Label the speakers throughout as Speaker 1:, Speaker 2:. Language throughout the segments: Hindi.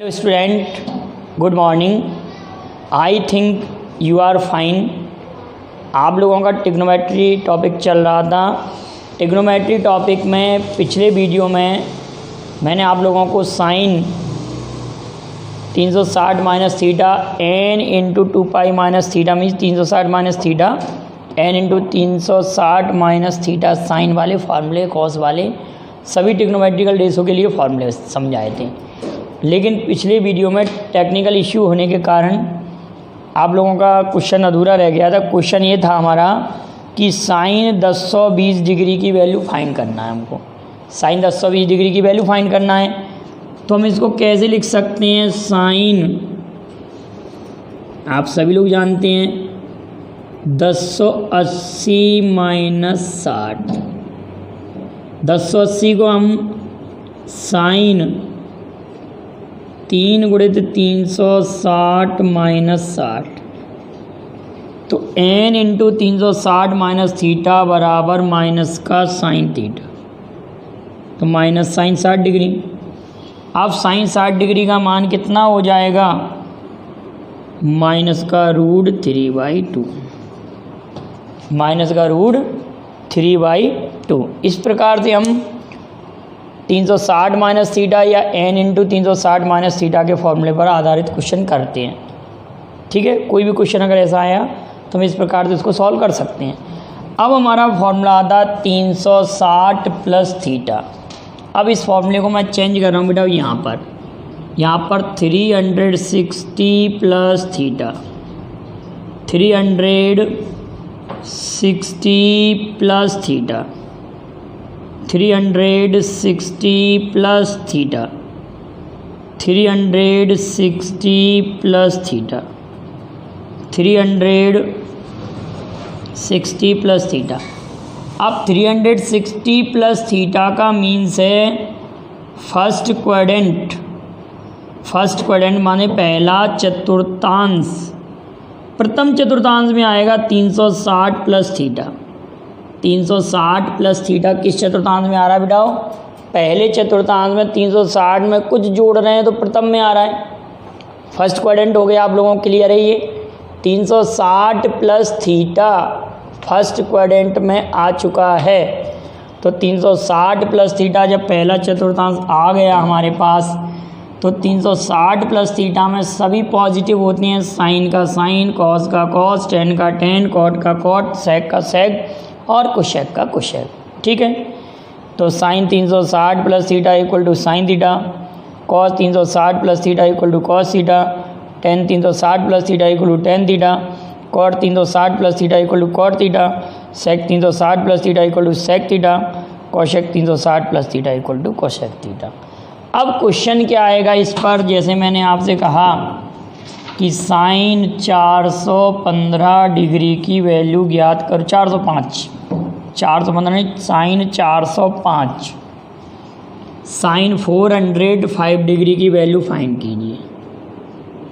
Speaker 1: Hello student, good morning. I think you are fine. आप लोगों का ट्रिग्नोमेट्री टॉपिक चल रहा था। ट्रिग्नोमेट्री टॉपिक में पिछले वीडियो में मैंने आप लोगों को sine 360 minus theta n into 2 pi minus theta means 360 minus theta n into 360 minus theta sine वाले फार्मूले, कॉस वाले सभी ट्रिग्नोमेट्रिकल रेशो के लिए फार्मूले समझाए थे। लेकिन पिछले वीडियो में टेक्निकल इश्यू होने के कारण आप लोगों का क्वेश्चन अधूरा रह गया था। क्वेश्चन ये था हमारा कि साइन 1020 डिग्री की वैल्यू फाइंड करना है हमको। साइन 1020 डिग्री की वैल्यू फाइंड करना है तो हम इसको कैसे लिख सकते हैं। साइन आप सभी लोग जानते हैं 1080 माइनस 60। 1080 को हम साइन 3 गुणित 360 माइनस 60 तो n इंटू 360 माइनस थीटा बराबर माइनस का साइन थीटा, तो माइनस साइन 60 डिग्री। अब साइन 60 डिग्री का मान कितना हो जाएगा, माइनस का रूट 3/2, माइनस का रूट 3/2। इस प्रकार से हम 360 माइनस थीटा या n इंटू 360 माइनस थीटा के फॉर्मूले पर आधारित क्वेश्चन करते हैं। ठीक है, कोई भी क्वेश्चन अगर ऐसा आया तो हम इस प्रकार से इसको सॉल्व कर सकते हैं। अब हमारा फॉर्मूला आता 360 प्लस थीटा। अब इस फॉर्मूले को मैं चेंज कर रहा हूँ बेटा, यहाँ पर 360 plus theta, 360 plus theta, 360 plus theta, 360 plus theta, 360 plus theta. अब 360 प्लस थीटा का मीन्स है फर्स्ट क्वाड्रेंट। फर्स्ट क्वाड्रेंट माने पहला चतुर्थांश। प्रथम चतुर्थांश में आएगा 360 प्लस थीटा। 360 प्लस थीटा किस चतुर्थांश में आ रहा है बेटा, पहले चतुर्थांश में 360 में कुछ जोड़ रहे हैं तो प्रथम में आ रहा है। फर्स्ट क्वाड्रेंट हो गया, आप लोगों को क्लियर है। ये 360 प्लस थीटा फर्स्ट क्वाड्रेंट में आ चुका है। तो 360 प्लस थीटा जब पहला चतुर्थांश आ गया हमारे पास तो 360 प्लस थीटा में सभी पॉजिटिव होते हैं। साइन का साइन, कॉस का कॉस, टेन का टेन, कॉट का कॉट, सेक का सेक और कोशेक का कोशेक। ठीक है, तो sine 360 plus theta equal to sine theta, cos 360 plus theta equal to cos theta, tan 360 plus theta equal to tan theta, cot 360 plus theta equal to cot theta, sec 360 plus theta equal to sec theta, cosec 360 plus theta equal to cosec theta. अब क्वेश्चन क्या आएगा इस पर, जैसे मैंने आपसे कहा कि साइन 415 डिग्री की वैल्यू ज्ञात करो। 415 नहीं, साइन 405। साइन 405 डिग्री की वैल्यू फाइंड कीजिए।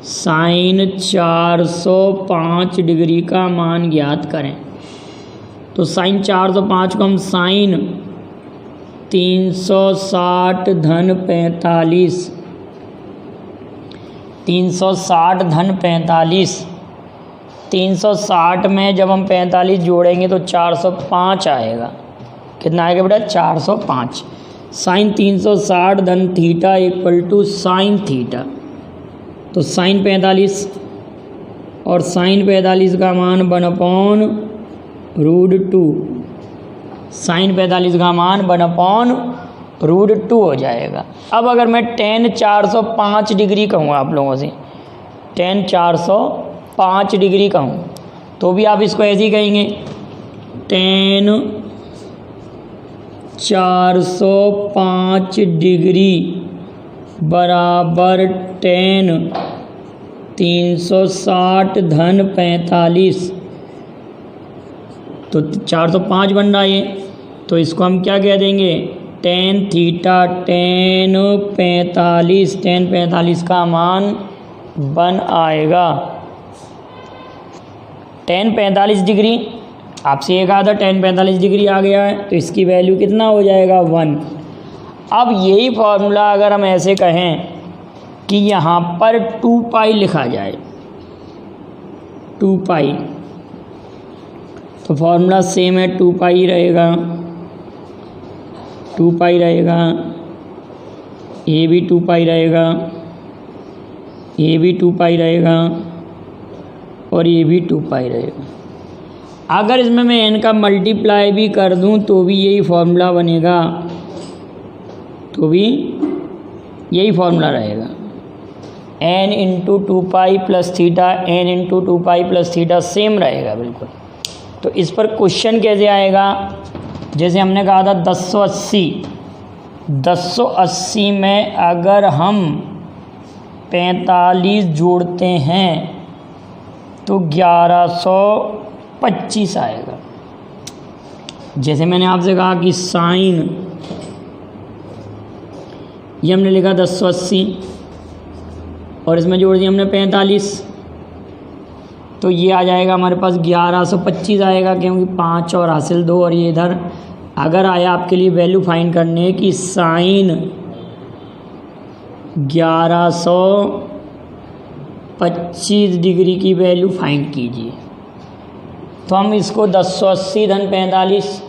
Speaker 1: साइन 405 डिग्री का मान ज्ञात करें। तो साइन 405 को हम साइन 360 धन 45, 360 धन 45, 360 में जब हम 45 जोड़ेंगे तो 405 आएगा। कितना आएगा बेटा, 405। साइन 360 धन theta equal to sine theta, तो साइन 45 और साइन 45 का मान 1/√2। साइन 45 का मान 1/√2 हो जाएगा। अब अगर मैं टेन 405 डिग्री कहूँ आप लोगों से, टेन 405 डिग्री कहूँ तो भी आप इसको ऐसे ही कहेंगे, टेन 405 डिग्री बराबर टेन 360 धन 45, तो 405 बन रहा है ये। तो इसको हम क्या कह देंगे, टेन थीटा टेन 45, टेन 45 का मान 1 आएगा। टेन 45 डिग्री आपसे एक आधा, टेन 45 डिग्री आ गया है तो इसकी वैल्यू कितना हो जाएगा, 1। अब यही फार्मूला अगर हम ऐसे कहें कि यहाँ पर 2 पाई लिखा जाए, 2 पाई, तो फॉर्मूला सेम है, 2 पाई रहेगा, 2 पाई रहेगा, ये भी 2 पाई रहेगा, ये भी 2 पाई रहेगा और ये भी 2 पाई रहेगा। अगर इसमें मैं n का मल्टीप्लाई भी कर दूं तो भी यही फॉर्मूला बनेगा, तो भी यही फॉर्मूला रहेगा, n into 2 pi plus theta, n into 2 pi plus theta same रहेगा बिल्कुल। तो इस पर क्वेश्चन कैसे आएगा, जैसे हमने कहा था 1080 में अगर हम 45 जोड़ते हैं तो 1125 आएगा। जैसे मैंने आपसे कहा कि साइन, ये हमने लिखा 1080 और इसमें जोड़ दिया हमने 45, तो ये आ जाएगा हमारे पास 1125 आएगा, क्योंकि 5 और हासिल 2 और ये इधर। अगर आया आपके लिए वैल्यू फाइंड करने की साइन 1125 डिग्री की वैल्यू फाइंड कीजिए, तो हम इसको 1080 धन 45,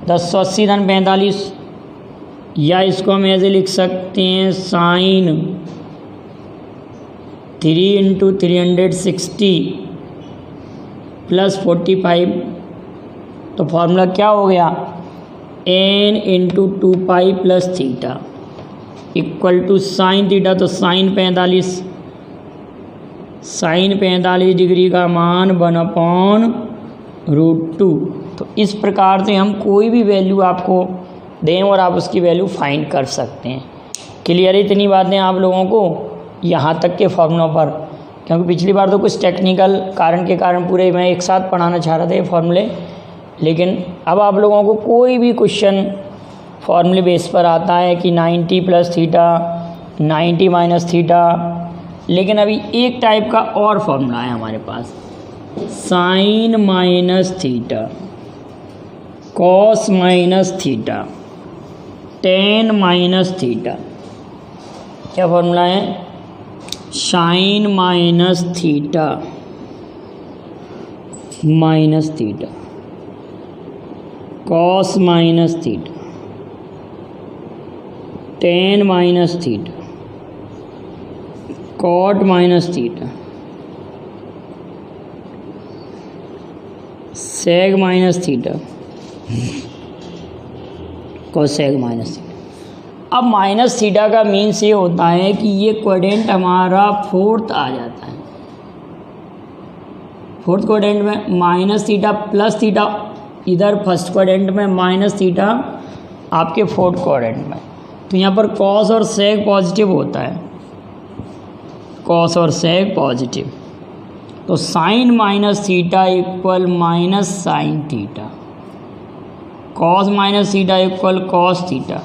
Speaker 1: 1080 धन 45, या इसको हम ऐसे लिख सकते हैं साइन 3 इंटू 360 प्लस 45, तो फॉर्मूला क्या हो गया, n into 2 pi plus theta equal to sine theta, तो साइन 45 डिग्री का मान 1/√2। तो इस प्रकार से हम कोई भी वैल्यू आपको दें और आप उसकी वैल्यू फाइंड कर सकते हैं। क्लियर है इतनी बातें आप लोगों को यहाँ तक के फॉर्मूलों पर, क्योंकि पिछली बार तो कुछ टेक्निकल कारण के कारण पूरे मैं एक साथ पढ़ाना चाह रहा था ये फॉर्मूले, लेकिन अब आप लोगों को कोई भी क्वेश्चन फॉर्मूले बेस पर आता है कि 90 प्लस थीटा, 90 माइनस थीटा, लेकिन अभी एक टाइप का और फॉर्मूला है हमारे पास, sine minus theta, cos minus theta, tan minus theta. क्या फॉर्मूला है, sine minus theta minus theta, cos minus theta, tan minus theta, cot minus theta, sec minus theta, cosec minus theta. अब माइनस थीटा का मीन्स ये होता है कि ये क्वाड्रेंट हमारा फोर्थ आ जाता है, फोर्थ क्वाड्रेंट में माइनस थीटा प्लस थीटा, इधर फर्स्ट क्वाड्रेंट में माइनस थीटा आपके फोर्थ क्वाड्रेंट में। तो यहाँ पर कॉस और सेक पॉजिटिव होता है, कॉस और सेक पॉजिटिव, तो sine minus theta equal minus sine theta, cos minus theta equal cos theta,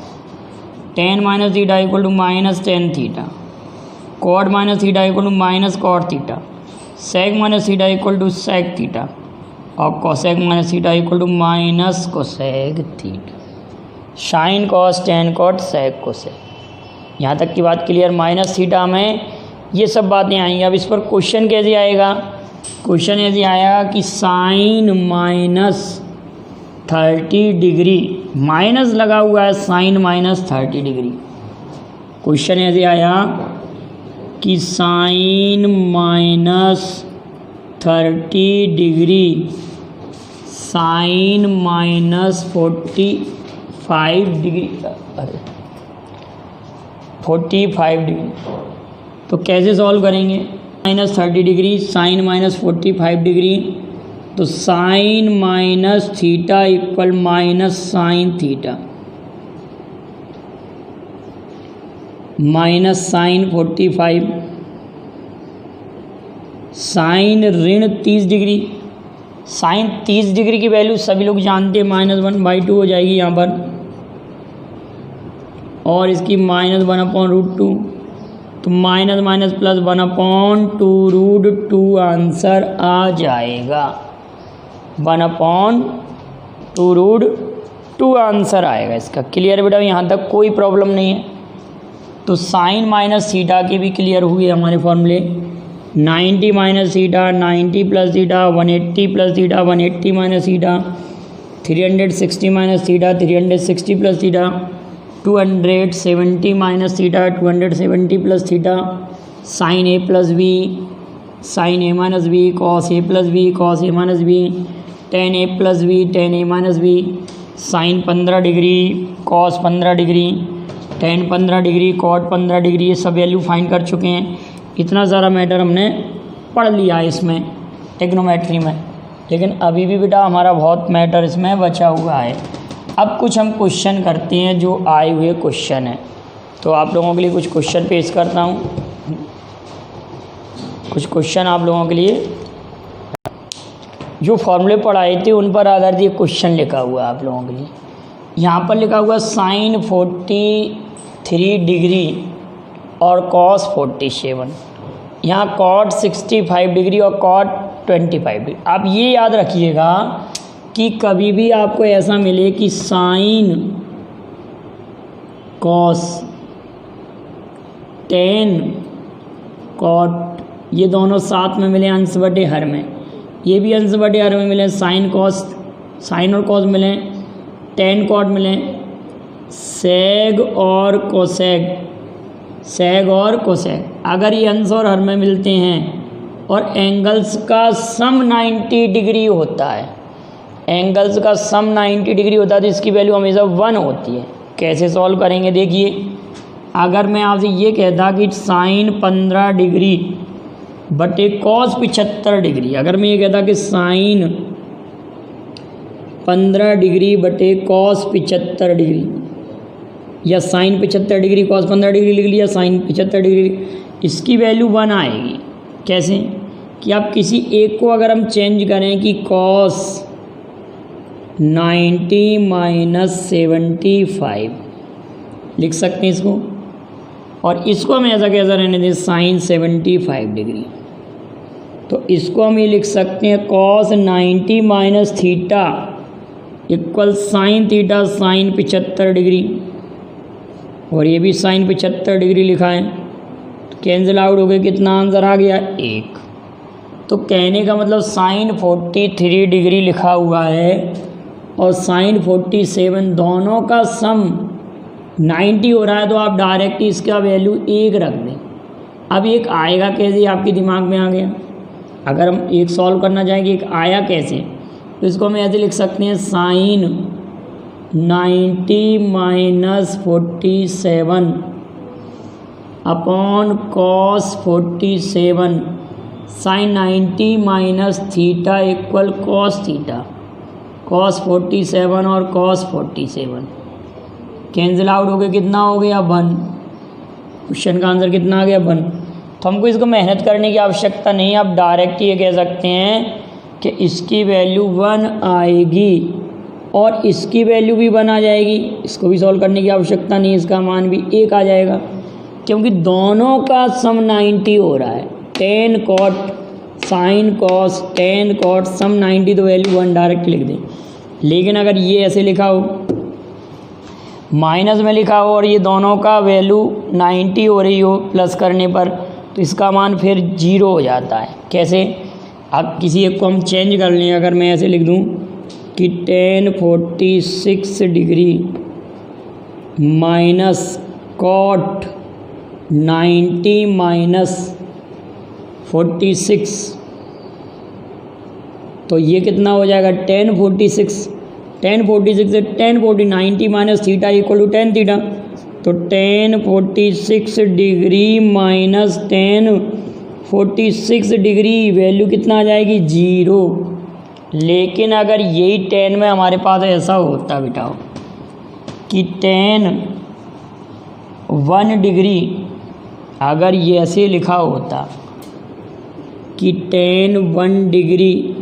Speaker 1: tan minus theta equal to minus tan theta, cot minus theta equal to minus cot theta, sec minus theta equal to sec theta और cosec minus theta equal to minus cosec theta. Sine cos tan cot sec cosec, यहाँ तक की बात क्लियर। माइनस थीटा में ये सब बातें आएंगी। अब इस पर क्वेश्चन कैसे आएगा, क्वेश्चन ऐसे आएगा कि साइन माइनस 30 डिग्री, माइनस लगा हुआ है, साइन माइनस 30 डिग्री। क्वेश्चन ऐसे आया कि sine minus 30 degree, sine minus 45 degree, अरे 45 डिग्री, तो कैसे सॉल्व करेंगे। Minus 30 degree, sine minus 45 degree, तो sine minus theta equal minus sine theta, minus sine 45, sine ऋण 30 डिग्री, साइन 30 डिग्री की वैल्यू सभी लोग जानते हैं, -1/2 हो जाएगी यहाँ पर, और इसकी -1/√2, तो माइनस माइनस प्लस 1/2√2 आंसर आ जाएगा, 1/2√2 आंसर आएगा इसका। क्लियर बेटा, यहाँ तक कोई प्रॉब्लम नहीं है। तो साइन माइनस थीटा के भी क्लियर हुए हमारे फॉर्मूले। 90 minus theta, 90 plus theta, 180 plus theta, 180 minus theta, 360 minus theta, 360 plus theta, 270 minus theta, 270 plus theta, sine A plus B, sine A minus B, cos A plus B, cos A minus B, tan A plus B, tan A minus B, sine 15 degree, cos 15 degree, tan 15 degree, cot 15 degree, ये सब वैल्यू फाइंड कर चुके हैं। इतना सारा मैटर हमने पढ़ लिया है इसमें ट्रिग्नोमेट्री में, लेकिन अभी भी बेटा हमारा बहुत मैटर इसमें बचा हुआ है। अब कुछ हम क्वेश्चन करते हैं जो आए हुए क्वेश्चन हैं। तो आप लोगों के लिए कुछ क्वेश्चन पेश करता हूँ। कुछ क्वेश्चन आप लोगों के लिए जो फॉर्मूले पढ़ाए थे उन पर आधारित ये क्वेश्चन लिखा हुआ है आप लोगों के लिए। यहाँ पर लिखा हुआ साइन 43 डिग्री और कॉस 47, यहाँ कॉट 65 डिग्री और कॉट 25 डिग्री। आप ये याद रखिएगा कि कभी भी आपको ऐसा मिले कि साइन कॉस टेन कॉट ये दोनों साथ में मिले अंश बटे हर में, ये भी अंश बटे हर में मिले, साइन कॉस साइन और कॉस मिले, टेन कॉट मिले, सेग और कोसेग सेग और कोसेग, अगर ये अंश और हर में मिलते हैं और एंगल्स का सम 90 डिग्री होता है, एंगल्स का सम 90 डिग्री होता है तो इसकी वैल्यू हमेशा 1 होती है। कैसे सॉल्व करेंगे देखिए, अगर मैं आपसे ये कहता कि साइन 15 डिग्री बटे कॉस 75 डिग्री, अगर मैं ये कहता कि साइन 15 डिग्री बटे कॉस 75 डिग्री या साइन 75 डिग्री कॉस 15 डिग्री लिख लिया, साइन 75 डिग्री, इसकी वैल्यू 1 आएगी। कैसे कि आप किसी एक को अगर हम चेंज करें कि कॉस 90 माइनस 75 लिख सकते हैं इसको, और इसको हम ऐसा कैसा रहने दें साइन 75 डिग्री, तो इसको हम ये लिख सकते हैं cos 90 minus theta equal sine theta sine 75 degree, और ये भी साइन 75 डिग्री लिखा है, तो कैंसिल आउट हो गए, कितना आंसर आ गया 1। तो कहने का मतलब साइन 43 डिग्री लिखा हुआ है और साइन 47, दोनों का सम 90 हो रहा है, तो आप डायरेक्ट इसका वैल्यू 1 रख दें। अब एक आएगा कैसे, आपके दिमाग में आ गया। अगर हम एक सॉल्व करना चाहेंगे एक आया कैसे, तो इसको हम ऐसे लिख सकते हैं sine 90 minus 47 upon cos 47 sine 90 minus theta equal cos theta, cos 47 और कॉस 47 कैंसिल आउट हो गए, कितना हो गया 1। क्वेश्चन का आंसर कितना आ गया 1। तो हमको इसको मेहनत करने की आवश्यकता नहीं, आप डायरेक्ट ये कह सकते हैं कि इसकी वैल्यू 1 आएगी और इसकी वैल्यू भी 1 आ जाएगी। इसको भी सॉल्व करने की आवश्यकता नहीं, इसका मान भी 1 आ जाएगा, क्योंकि दोनों का सम 90 हो रहा है। Tan cot sine cos tan cot sum 90, तो वैल्यू 1 डायरेक्ट लिख दें। लेकिन अगर ये ऐसे लिखा हो, माइनस में लिखा हो और ये दोनों का वैल्यू 90 हो रही हो प्लस करने पर, तो इसका मान फिर 0 हो जाता है। कैसे, अब किसी एक को हम चेंज कर लें, अगर मैं ऐसे लिख दूं कि tan 46 degree minus cot 90 minus 46, तो ये कितना हो जाएगा 1046 से 1040 90 माइनस थीटा इक्वल टू 10 थीटा, तो 1046 डिग्री माइनस 1046 डिग्री वैल्यू कितना आ जाएगी 0। लेकिन अगर यही 10 में हमारे पास ऐसा होता बेटा कि 1 डिग्री, अगर ये ऐसे लिखा होता कि 1 डिग्री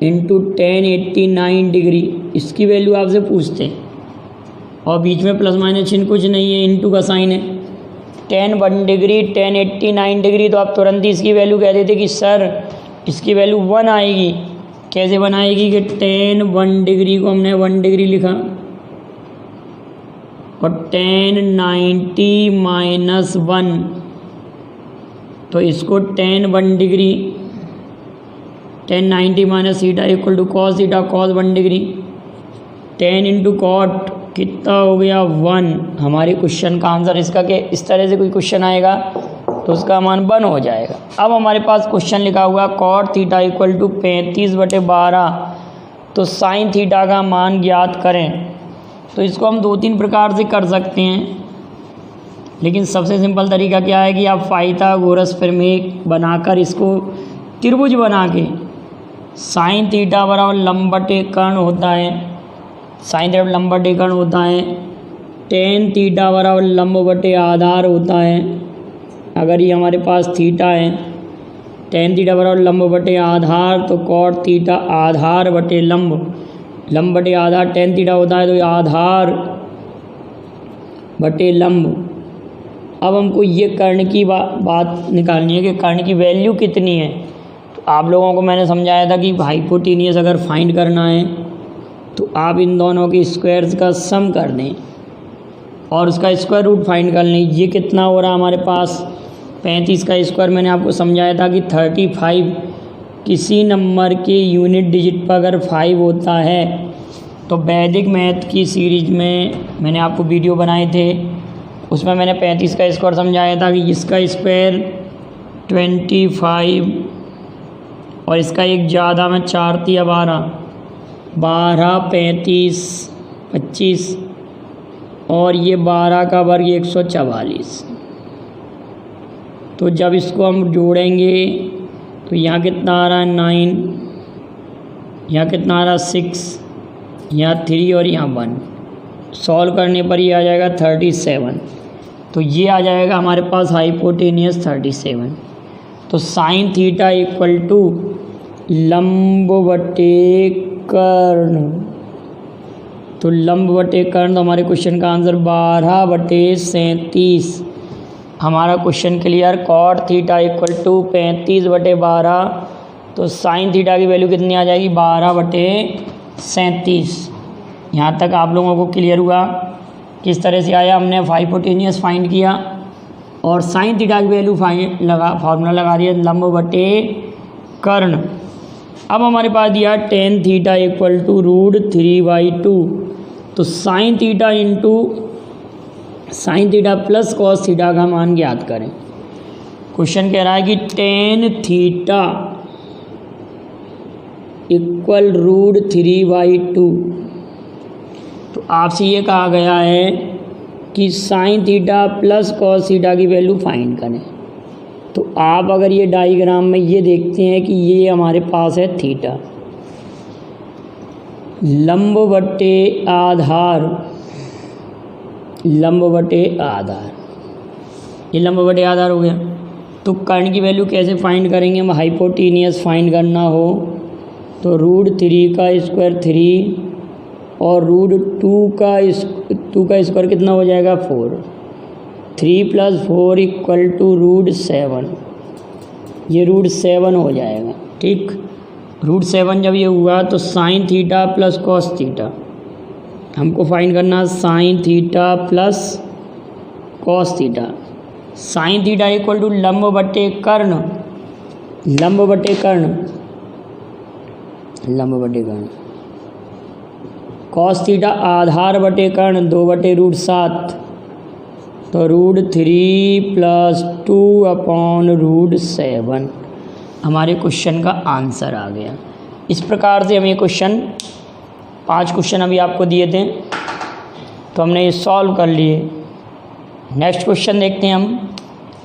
Speaker 1: इंटू 1089 डिग्री, इसकी वैल्यू आपसे पूछते और बीच में प्लस माइनस चिन्ह कुछ नहीं है, इंटू का साइन है। 1 डिग्री 1089 डिग्री, तो आप तुरंत ही इसकी वैल्यू कह देते कि सर इसकी वैल्यू 1 आएगी। कैसे 1 आएगी कि 1 डिग्री को हमने 1 डिग्री लिखा और tan 90 माइनस 1, तो इसको tan 1 degree, tan 90 minus theta equal to cos theta cos 1 degree, tan into cot कितना हो गया 1। हमारे क्वेश्चन का आंसर इसका के इस तरह से कोई क्वेश्चन आएगा तो उसका मान 1 हो जाएगा। अब हमारे पास क्वेश्चन लिखा हुआ कॉट थीटा इक्वल टू 35/12, तो साइन थीटा का मान ज्ञात करें। तो इसको हम 2-3 प्रकार से कर सकते हैं, लेकिन सबसे सिंपल तरीका क्या है कि आप पाइथागोरस प्रमेय बनाकर इसको त्रिभुज बना के साइन थीटा बराबर लंब बटे कर्ण होता है, साइन थीटा लंब बटे कर्ण होता है, टेन थीटा बराबर लंब बटे आधार होता है। अगर ये हमारे पास थीटा है, टेन थीटा बराबर लंब बटे आधार, तो कॉट थीटा आधार बटे लंब, लंब बटे आधार टेन थीटा होता है, तो ये आधार बटे लंब। अब हमको ये कर्ण की बात निकालनी है कि कर्ण की वैल्यू कितनी है। तो आप लोगों को मैंने समझाया था कि हाइपोटेन्यूस अगर फाइंड करना है तो आप इन दोनों के स्क्वायर्स का सम कर दें और उसका स्क्वायर रूट फाइंड कर लें। ये कितना हो रहा है हमारे पास 35 का स्क्वायर। मैंने आपको समझाया था कि 35 किसी नंबर के यूनिट डिजिट पर अगर 5 होता है तो वैदिक मैथ की सीरीज में मैंने आपको वीडियो बनाए थे, उसमें मैंने 35 का स्क्वायर समझाया था कि इसका स्क्वायर 25 और इसका एक ज़्यादा में 4 × 12, 12 35 25 और ये 12 का वर्ग 144। तो जब इसको हम जोड़ेंगे तो यहाँ कितना आ रहा है 9, यहाँ कितना आ रहा है 6, यहाँ 3 और यहाँ 1। सॉल्व करने पर ये आ जाएगा 37। तो ये आ जाएगा हमारे पास हाइपोटेनियस 37। तो साइन थीटा इक्वल टू लंब बटे कर्ण, तो लंब बटे कर्ण, तो हमारे क्वेश्चन का आंसर 12/37। हमारा question clear. Cot theta equal to 35/12, तो साइन थीटा की वैल्यू कितनी आ जाएगी 12/37। यहाँ तक आप लोगों को क्लियर हुआ किस तरह से आया। हमने हाइपोटेन्यूस फाइंड किया और साइन थीटा की वैल्यू फार्मूला लगा दिया लंब बटे कर्ण। अब हमारे पास दिया टेन थीटा इक्वल टू √3/2, तो sine theta into sine theta plus cos theta का मान ज्ञात करें। क्वेश्चन कह रहा है कि टेन थीटा इक्वल √3/2, तो आपसे ये कहा गया है कि sign theta plus cos theta की वैल्यू फाइंड करें। तो आप अगर ये डायग्राम में ये देखते हैं कि ये हमारे पास है थीटा, लंब बटे आधार, लंब बटे आधार, ये लंब बटे आधार हो गया। तो कर्ण की वैल्यू कैसे फाइंड करेंगे हम। हाइपोटेनियस फाइंड करना हो तो √3 का स्क्वायर 3 और √2 का स्क्वायर कितना हो जाएगा 4, 3 + 4 इक्वल टू √7, ये √7 हो जाएगा। ठीक, √7 जब ये हुआ तो sine theta plus cos theta हमको फाइंड करना, sine theta plus cos theta. Sine theta equal to लंब बटे कर्ण, लंब बटे कर्ण, लंब बटे कर्ण, कॉस थीटा आधार बटे कर्ण 2/√7, तो √3 + 2/√7 हमारे क्वेश्चन का आंसर आ गया। इस प्रकार से हम ये क्वेश्चन 5 क्वेश्चन अभी आपको दिए थे तो हमने ये सॉल्व कर लिए। नेक्स्ट क्वेश्चन देखते हैं हम।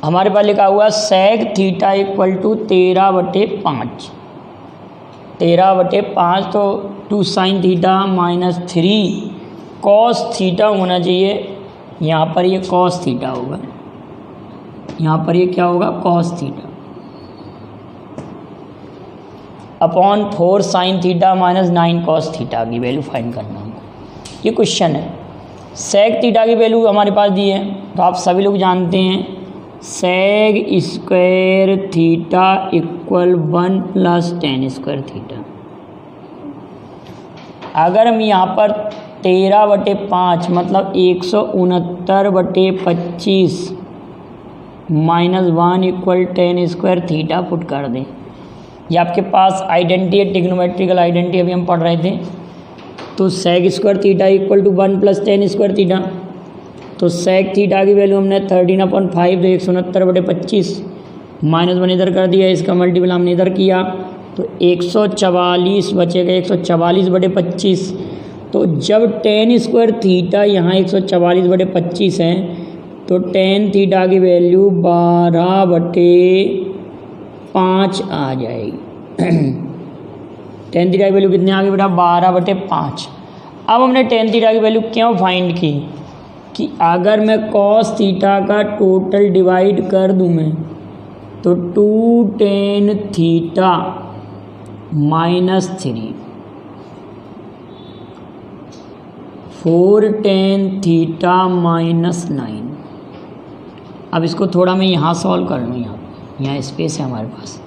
Speaker 1: हमारे पास लिखा हुआ सेक थीटा इक्वल टू 13/5, 13/5, तो 2 sign theta minus 3 cos theta होना चाहिए। यहाँ पर ये कॉस थीटा होगा, यहाँ पर ये क्या होगा cos theta upon 4 sign theta minus 9 cos theta की वैल्यू फाइंड करना हमको। ये क्वेश्चन है। सेक थीटा की वैल्यू हमारे पास दी है, तो आप सभी लोग जानते हैं sec square theta equal 1 + tan² theta. अगर हम यहाँ पर 13/5 मतलब 169/25 -1 = tan² थीटा पुट कर दें। ये आपके पास आइडेंटिटी है, ट्रिग्नोमेट्रिकल आइडेंटिटी अभी हम पढ़ रहे थे। तो sec² थीटा = 1 + tan² थीटा। तो sec थीटा की वैल्यू हमने 13/5 तो 169/25 -1 इधर कर दिया, इसका मल्टीपल हमने इधर किया तो 144 बचेगा 144/25। तो जब tan² थीटा यहाँ 144/25 है तो tan थीटा की वैल्यू 12/5 आ जाएगी। tan थीटा की वैल्यू कितनी आ गई बेटा? 12/5। अब हमने tan थीटा की वैल्यू क्यों फाइंड की कि अगर मैं cos थीटा का टोटल डिवाइड कर दूँ मैं तो 2 tan थीटा -3 4 tan थीटा -9। अब इसको थोड़ा मैं यहाँ सॉल्व कर लूँ, यहाँ स्पेस है हमारे पास।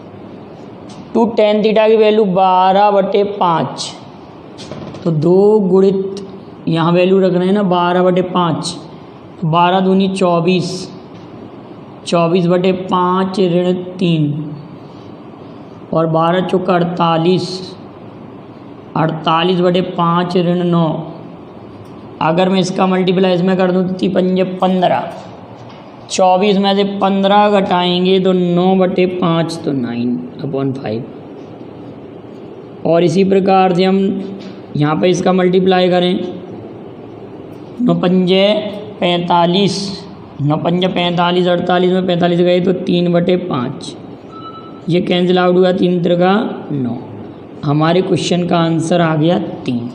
Speaker 1: 2 tan थीटा की वैल्यू 12/5 तो 2 गुणित यहाँ वैल्यू रख रहे हैं ना 12/5, 12 दूनी 24, 24/5 ऋण 3 और 12 चौका 48, 48/5 ऋण 9। अगर मैं इसका मल्टीप्लाई इसमें कर दूँ तो 3 × 15, 24 में से 15 घटाएंगे तो 9/5 तो 9/5। और इसी प्रकार से हम यहाँ पे इसका मल्टीप्लाई करें 9 × 5 = 45, 9 × 5 = 45, 48 में 45 गए तो 3/5। ये कैंसिल आउट हुआ, 3 × 3 = 9। हमारे क्वेश्चन का आंसर आ गया 3।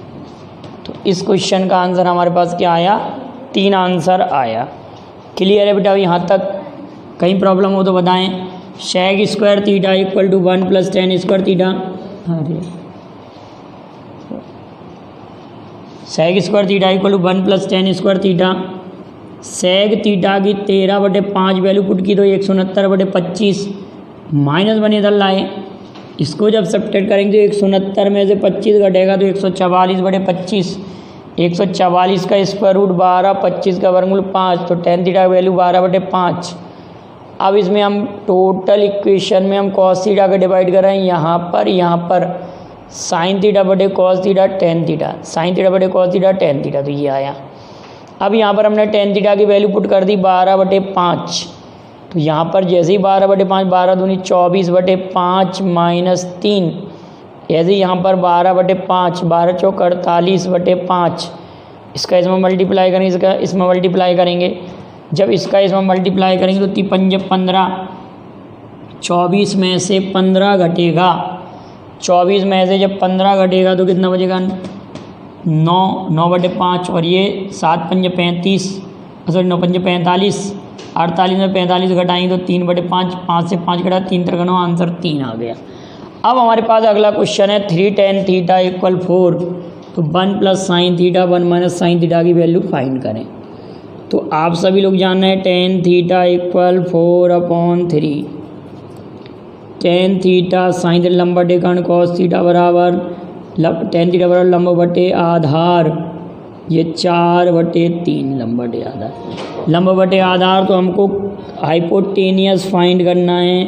Speaker 1: तो इस क्वेश्चन का आंसर हमारे पास क्या आया? 3 आंसर आया। क्लियर है बेटा? यहाँ तक कहीं प्रॉब्लम हो तो बताएं। sec² theta = 1 + tan² theta. अरे sec² theta = 1 + tan² theta. sec theta की 13/5 वैल्यू पुट की तो 169/25 -1 इधर लाए। इसको जब सब्ट्रैक्ट करेंगे तो 169 में से 25 घटेगा तो 144/25। 144 का स्क्वायर रूट 12, 25 का वर्गमूल 5 तो tan थीटा की वैल्यू 12/5। अब इसमें हम टोटल इक्वेशन में हम cos थीटा का डिवाइड कर रहे हैं यहाँ पर sin θ/cos theta tan theta, sin θ/cos theta tan theta, तो ये आया। अब यहाँ पर हमने tan थीटा की वैल्यू पुट कर दी 12/5। तो यहाँ पर जैसे ही 12/5, 12 दूनी 24/5 -3, ऐसे ही यहाँ पर 12/5, 12 चौक 48/5। इसका इसमें मल्टीप्लाई करेंगे, इसका इसमें मल्टीप्लाई करेंगे। जब इसका इसमें मल्टीप्लाई करेंगे तो 3 × 15, 24 में से 15 घटेगा, 24 में से जब 15 घटेगा तो कितना बचेगा? 9/5 और ये 7 × 5 = 35, सॉरी 9 × 5 = 45, 48 में 45 घटाएंगे तो 3/5, 5 से 5 घटा 3 × 3 = 9, आंसर 3 आ गया। अब हमारे पास अगला क्वेश्चन है 3 tan थीटा = 4 तो 1 + sin थीटा 1 - sin थीटा की वैल्यू फाइंड करें। तो आप सभी लोग जानना है tan theta = 4/3, tan theta sin theta लंब बटे कर्ण cos थीटा बराबर tan थीटा बराबर लंब बटे आधार, ये 4/3 लंब बटे आधार। लंब बटे आधार तो हमको हाइपोटेनियस फाइंड करना है।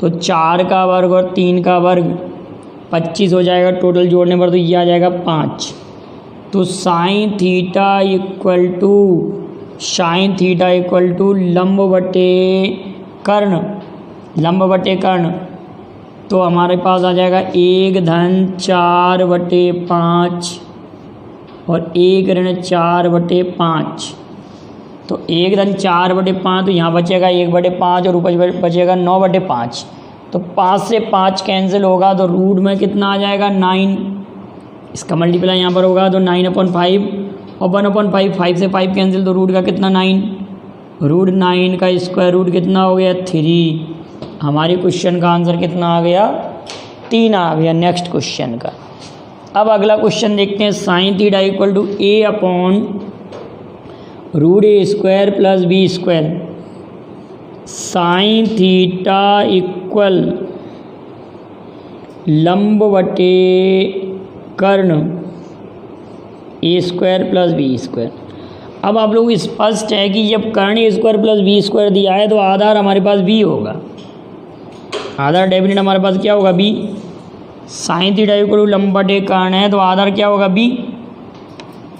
Speaker 1: तो 4 का वर्ग और 3 का वर्ग 25 हो जाएगा टोटल जोड़ने पर, तो ये आ जाएगा 5। तो sin थीटा = लंब बटे कर्ण, लंब बटे कर्ण, तो हमारे पास आ जाएगा 1 - 4/5 और 1 - 4/5। तो 1 - 4/5 तो यहाँ बचेगा 1/5 और ऊपर बचेगा 9/5। तो 5 से 5 कैंसिल होगा तो रूट में कितना आ जाएगा? 9। इसका मल्टीप्लाई यहाँ पर होगा तो 9/5 और 1/5, 5 से 5 कैंसिल तो रूट का कितना? 9। रूट 9 का स्क्वायर रूट कितना हो गया? 3। हमारे क्वेश्चन का आंसर कितना आ गया? 3 आ गया। नेक्स्ट क्वेश्चन का। अब अगला क्वेश्चन देखते हैं। sin theta = a/√a² + b²। sin theta equal लंब बटे कर्ण ए स्क्वायर प्लस बी स्क्वायर। अब आप लोग स्पष्ट है कि जब कर्ण ए स्क्वायर प्लस बी स्क्वायर दिया है तो आधार हमारे पास बी होगा। आधार डेफिनेट हमारे पास क्या होगा, B. Sine theta equal to लंब बटे कर्ण है तो आधार क्या होगा, बी।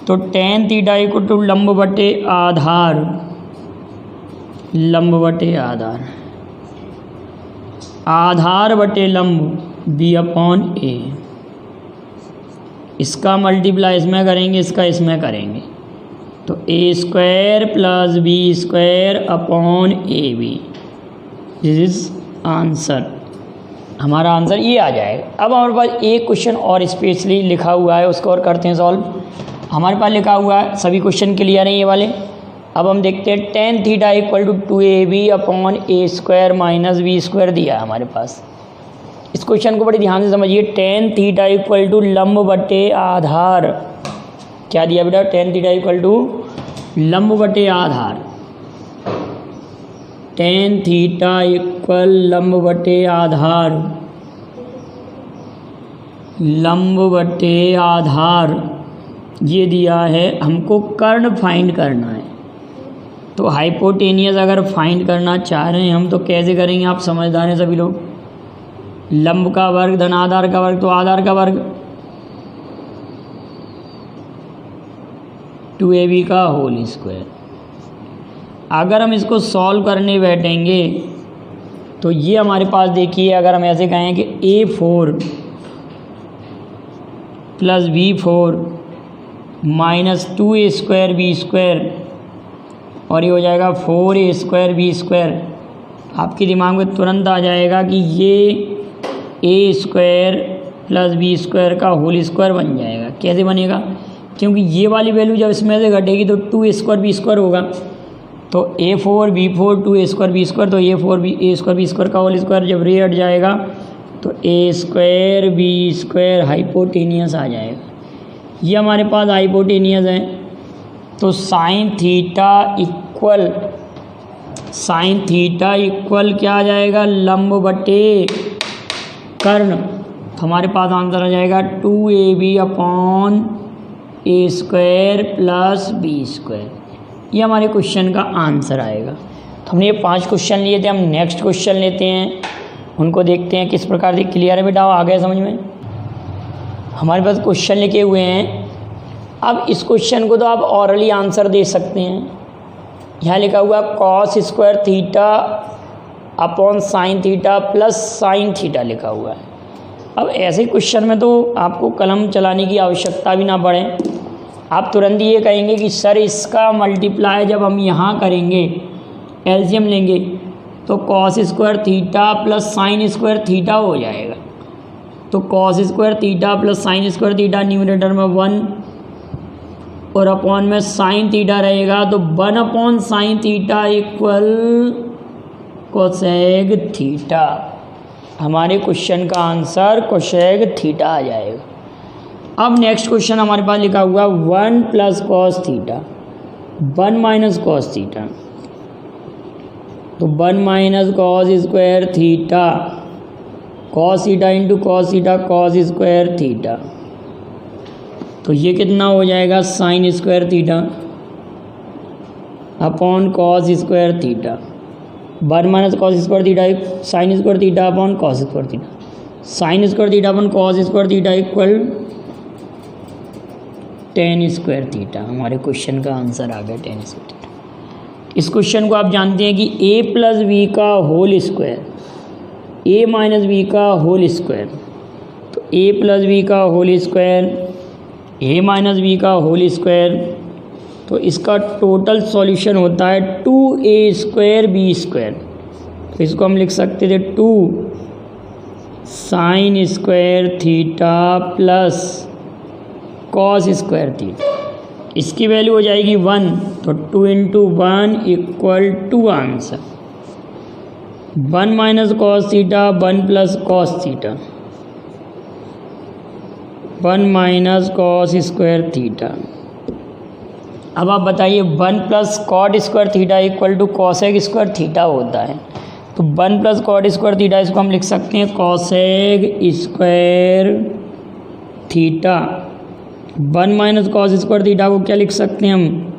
Speaker 1: तो टेन थीटा इक्वल टू लंब बटे आधार, लंब बटे आधार, आधार बटे लंब बी अपॉन ए। इसका मल्टीप्लाई इसमें करेंगे, इसका इसमें करेंगे तो A square plus B square upon A B. This is answer. हमारा आंसर ये आ जाएगा। अब हमारे पास एक क्वेश्चन और स्पेशली लिखा हुआ है, उसको और करते हैं सॉल्व। हमारे पास लिखा हुआ है, सभी क्वेश्चन क्लियर हैं ये वाले। अब हम देखते हैं tan theta equal to 2ab upon A square minus B square दिया है हमारे पास। इस क्वेश्चन को बड़ी ध्यान से समझिए। टेन थीटा इक्वल टू लंब बटे आधार, क्या दिया बेटा, टेन थीटा इक्वल टू लंब बटे आधार। टेन थीटा इक्वल लंब बटे आधार, लंब बटे आधार ये दिया है। हमको कर्ण फाइंड करना है। तो हाइपोटेनियस अगर फाइंड करना चाह रहे हैं हम तो कैसे करेंगे, आप समझदार हैं सभी लोग। लंब का वर्ग धन आधार का वर्ग तो आधार का वर्ग, 2ab का होल स्क्वायर। अगर हम इसको सॉल्व करने बैठेंगे तो ये हमारे पास देखिए, अगर हम ऐसे कहें कि a4 plus b4 minus 2a square B square और ये हो जाएगा 4a स्क्वायर बी स्क्वायर। आपके दिमाग में तुरंत आ जाएगा कि ये ए स्क्वायर प्लस बी स्क्वायर का होल स्क्वायर बन जाएगा। कैसे बनेगा, क्योंकि ये वाली वैल्यू जब इसमें से घटेगी तो 2a स्क्वायर बी स्क्वायर होगा। तो a4 b4 2a square B square, तो a स्क्वायर बी स्क्वायर का होल स्क्वायर जब रे हट जाएगा तो a square B square hypotenuse आ जाएगा। ये हमारे पास हाइपोटेनियस है। तो साइन थीटा इक्वल क्या आ जाएगा, लंब बटे कर्ण। तो हमारे पास आंसर आ जाएगा 2ab upon A square plus B square. ये हमारे क्वेश्चन का आंसर आएगा। तो हमने ये 5 क्वेश्चन लिए थे। हम नेक्स्ट क्वेश्चन लेते हैं, उनको देखते हैं किस प्रकार से क्लियर है। बेटा आ गया समझ में। हमारे पास क्वेश्चन लिखे हुए हैं। अब इस क्वेश्चन को तो आप ऑरली आंसर दे सकते हैं। यहाँ लिखा हुआ cos square theta upon sine theta plus sine theta लिखा हुआ है। अब ऐसे क्वेश्चन में तो आपको कलम चलाने की आवश्यकता भी ना पड़े, आप तुरंत ये कहेंगे कि सर इसका मल्टीप्लाई जब हम यहाँ करेंगे, एलसीएम लेंगे तो cos square theta plus sign square theta हो जाएगा। तो cos square theta plus sign square theta numerator में 1 और अपॉन में साइन थीटा रहेगा। तो 1 upon sine theta equal cosec theta. हमारे क्वेश्चन का आंसर कोसेक थीटा आ जाएगा। अब नेक्स्ट क्वेश्चन हमारे पास लिखा हुआ 1 plus cos theta 1 minus cos theta. तो 1 minus cos square theta, cos theta into cos theta cos square theta. तो ये कितना हो जाएगा, sign square theta upon cos square theta. 1 minus cos square theta sine square theta upon cos square theta. Sign square theta upon cos square theta equal tan square theta. हमारे क्वेश्चन का आंसर आ गया 10 स्क्वायर थीटा। इस क्वेश्चन को आप जानते हैं कि a प्लस बी का whole square, a minus B का होल स्क्वायर। तो a प्लस बी का whole square, a minus B का होल स्क्वायर। तो इसका टोटल सॉल्यूशन होता है 2a स्क्वायर बी स्क्वायर। तो इसको हम लिख सकते थे 2 sine square theta plus cos square theta. इसकी वैल्यू हो जाएगी 1। तो 2 into 1 equal 2 answer. 1 minus cos theta 1 plus cos theta 1 minus cos square theta. अब आप बताइए 1 plus cot square theta equal to cosec square theta होता है। तो 1 प्लस कॉट स्क्वायर थीटा इसको हम लिख सकते हैं cosec square theta 1 minus cos square theta को क्या लिख सकते हैं हम,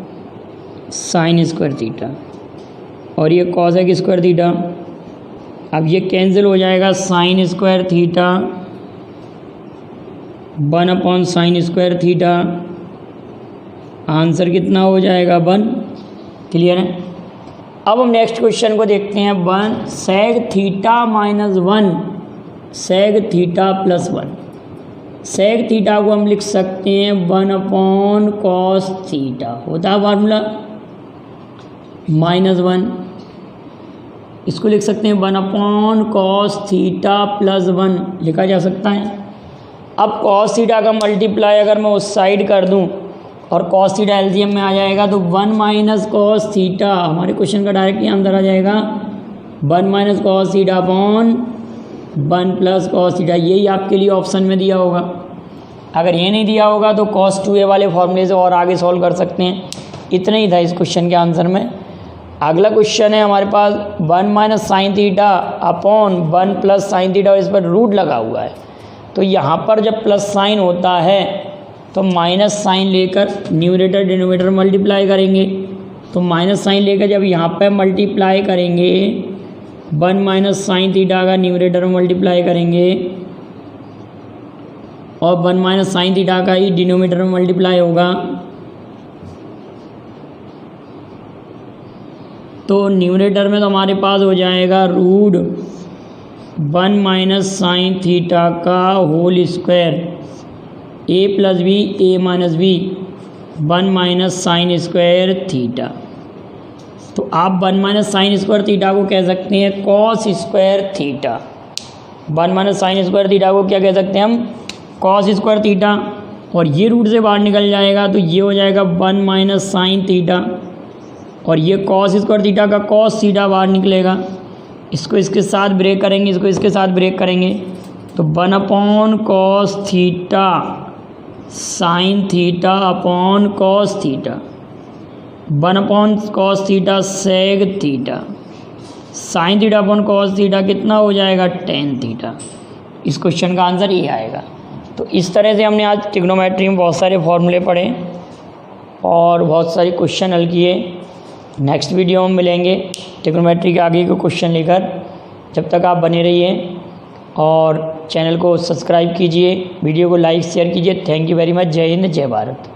Speaker 1: साइन स्क्वायर थीटा, और ये कॉसेक स्क्वायर थीटा। अब ये कैंसिल हो जाएगा, sign square theta 1 upon sine square theta, answer कितना हो जाएगा 1। क्लियर है। अब हम नेक्स्ट क्वेश्चन को देखते हैं। 1 सेग theta minus 1 सेग theta plus 1। सेग theta को हम लिख सकते हैं 1 अपॉन कॉस थीटा, होता है फार्मूला माइनस 1। इसको लिख सकते हैं 1 अपॉन कॉस थीटा प्लस 1 लिखा जा सकता है। अब कॉस थीटा का मल्टीप्लाई अगर मैं उस साइड कर दूं और कॉस थीटा एलसीएम में आ जाएगा तो 1 माइनस कॉस थीटा, हमारे क्वेश्चन का डायरेक्टली आंसर आ जाएगा 1 minus cos theta upon 1 plus cos theta. यही आपके लिए ऑप्शन में दिया होगा। अगर ये नहीं दिया होगा तो cos 2a वाले फॉर्मूले से और आगे सॉल्व कर सकते हैं। इतना ही था इस क्वेश्चन के आंसर में। अगला क्वेश्चन है हमारे पास 1 minus sine theta upon 1 plus sine theta और इस पर रूट लगा हुआ है। तो यहाँ पर जब प्लस साइन होता है तो माइनस साइन लेकर न्यूमरेटर डिनोमिनेटर मल्टीप्लाई करेंगे। तो माइनस साइन लेकर जब यहाँ पर मल्टीप्लाई करेंगे 1 माइनस साइन थीटा का न्यूमरेटर में मल्टीप्लाई करेंगे और 1 माइनस साइन थीटा का ही डिनोमिनेटर में मल्टीप्लाई होगा। तो न्यूमरेटर में तो हमारे पास हो जाएगा रूट 1 माइनस साइन थीटा का whole square A plus B A minus B 1 minus sine square theta. तो आप 1 माइनस साइन स्क्वायर थीटा को कह सकते हैं cos square theta. 1 minus sine square theta को क्या कह सकते हैं हम, कॉस स्क्वायर थीटा। और ये रूट से बाहर निकल जाएगा तो ये हो जाएगा 1 माइनस साइन थीटा और ये कॉस स्क्वायर थीटा का कॉस थीटा बाहर निकलेगा। इसको इसके साथ ब्रेक करेंगे, इसको इसके साथ ब्रेक करेंगे तो 1 upon cos theta sine theta upon cos theta, 1 upon cos theta सेग theta, sine theta upon cos theta कितना हो जाएगा टेन थीटा। इस क्वेश्चन का आंसर ये आएगा। तो इस तरह से हमने आज ट्रिग्नोमेट्री में बहुत सारे फॉर्मूले पढ़े और बहुत सारे क्वेश्चन हल किए। नेक्स्ट वीडियो में मिलेंगे ट्रिग्नोमेट्री के आगे के क्वेश्चन लेकर। जब तक आप बने रहिए और चैनल को सब्सक्राइब कीजिए, वीडियो को लाइक शेयर कीजिए। Thank you very much. जय हिंद, जय भारत।